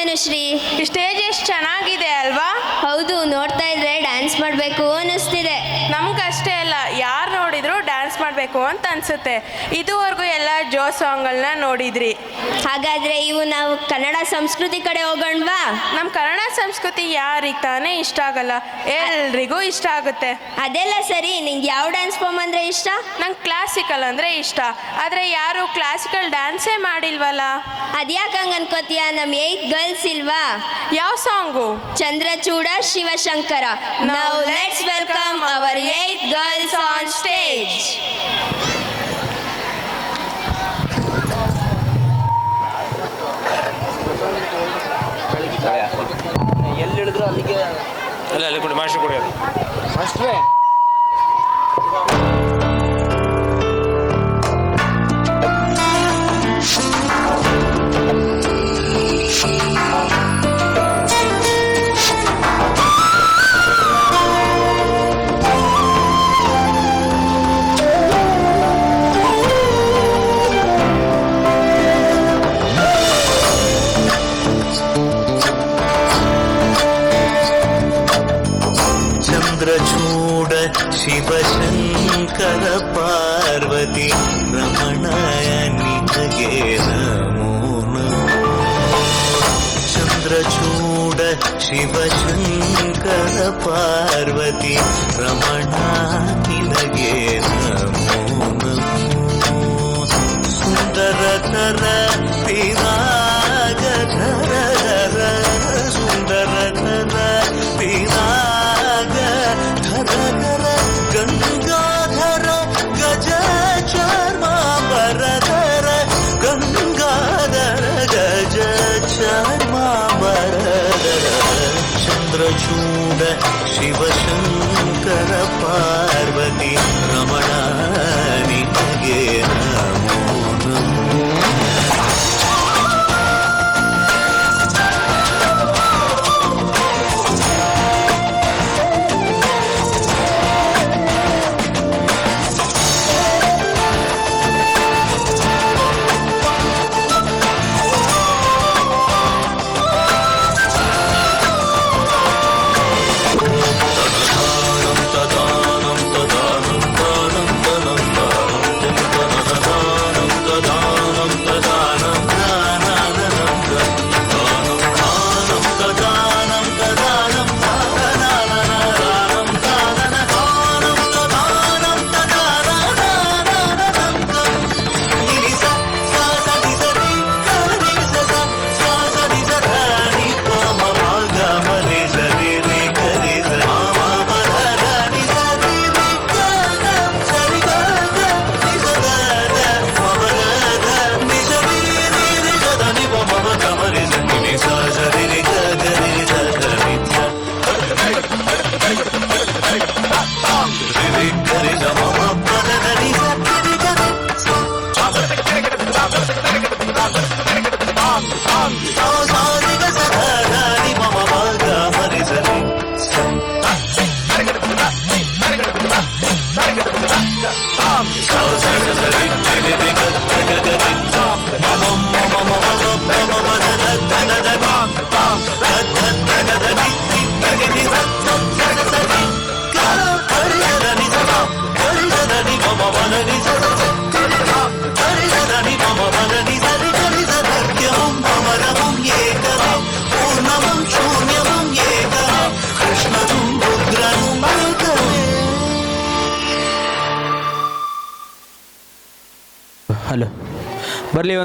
Dhanushree. Stage ಎಷ್ಟು ಚೆನ್ನಾಗಿದೆ ಅಲ್ವಾ? ಹೌದು, ನೋಡ್ತಾ ಇದ್ರೆ ಡ್ಯಾನ್ಸ್ ಮಾಡಬೇಕು ಅನ್ನಿಸ್ತಿದೆ. ನಮ್ಗಷ್ಟೇ ಅಲ್ಲ, ಯಾರು ನೋಡಿದ್ರು ಡ್ಯಾನ್ಸ್ ಮಾಡಬೇಕು ಅಂತ ಅನ್ಸುತ್ತೆ. ಇದುವರೆಗೂ ಎಲ್ಲ ಜೋ ಸಾಂಗ್ಗಳನ್ನ ನೋಡಿದ್ರಿ. ಹಾಗಾದ್ರೆ ನಾವು ಕನ್ನಡ ಸಂಸ್ಕೃತಿ ಕಡೆ ಹೋಗೋಣವಾ? ನಮ್ಮ ಕನ್ನಡ ಸಂಸ್ಕೃತಿ ಯಾರಿಗೆ ತಾನೇ ಇಷ್ಟ ಆಗಲ್ಲ, ಎಲ್ರಿಗೂ ಇಷ್ಟ ಆಗುತ್ತೆ. ಅದೆಲ್ಲ ಸರಿ, ನಿಂಗೆ ಯಾವ ಡ್ಯಾನ್ಸ್ ಫಾರ್ಮ್ ಅಂದ್ರೆ ಇಷ್ಟ? ನಂಗೆ ಕ್ಲಾಸಿಕಲ್ ಅಂದರೆ ಇಷ್ಟ. ಆದರೆ ಯಾರು ಕ್ಲಾಸಿಕಲ್ ಡ್ಯಾನ್ಸೇ ಮಾಡಿಲ್ವಲ್ಲ. ಅದ್ಯಾಕೆ ಹಂಗೆ ಅನ್ಕೋತೀಯ? ನಮ್ಮ 8 ಗರ್ಲ್ಸ್ ಇಲ್ವಾ? ಯಾವ song? Chandrachuda Shivashankara. Now let's welcome our 8 girls on stage. ಎಲ್ಲಿ ಹೇಳಿದ್ರು ಅಲ್ಲಿಗೆ ಅಲ್ಲ ಅಲ್ಲಿ ಕೊಡಿ ಮಾಸ್ಟರ್ ಕೊಡಿ ಅಷ್ಟೇ. ಚಂದ್ರಚೂಡ ಶಿವಶಂಕರ ಪಾರ್ವತಿ ರಮಣಯ ನಿನಗೆ ನಮೋ ನಮೋ. ಚಂದ್ರಚೂಡ ಶಿವಶಂಕರ ಪಾರ್ವತಿ ರಮಣ ನಿನಗೆ ನಮೋ ನಮೋ. ಸುಂದರತರ ಪಿರಾಗಧರ ಸುಂದರತರ ಪಿರಾಗ ಗಂಗಾಧರ ಗಜ ಚಾರ್ಮಾಂಬರಧರ ಗಂಗಾಧರ ಗಜ ಚಾರ್ಮಾಂಬರಧರ. ಚಂದ್ರಚೂಡ ಶಿವಶಂಕರ ಪಾರ್ವತಿ ರಮಣ ನಿನಗೆ ನಮೋ ನಮೋ. ಹಲೋ ಬರಲಿ.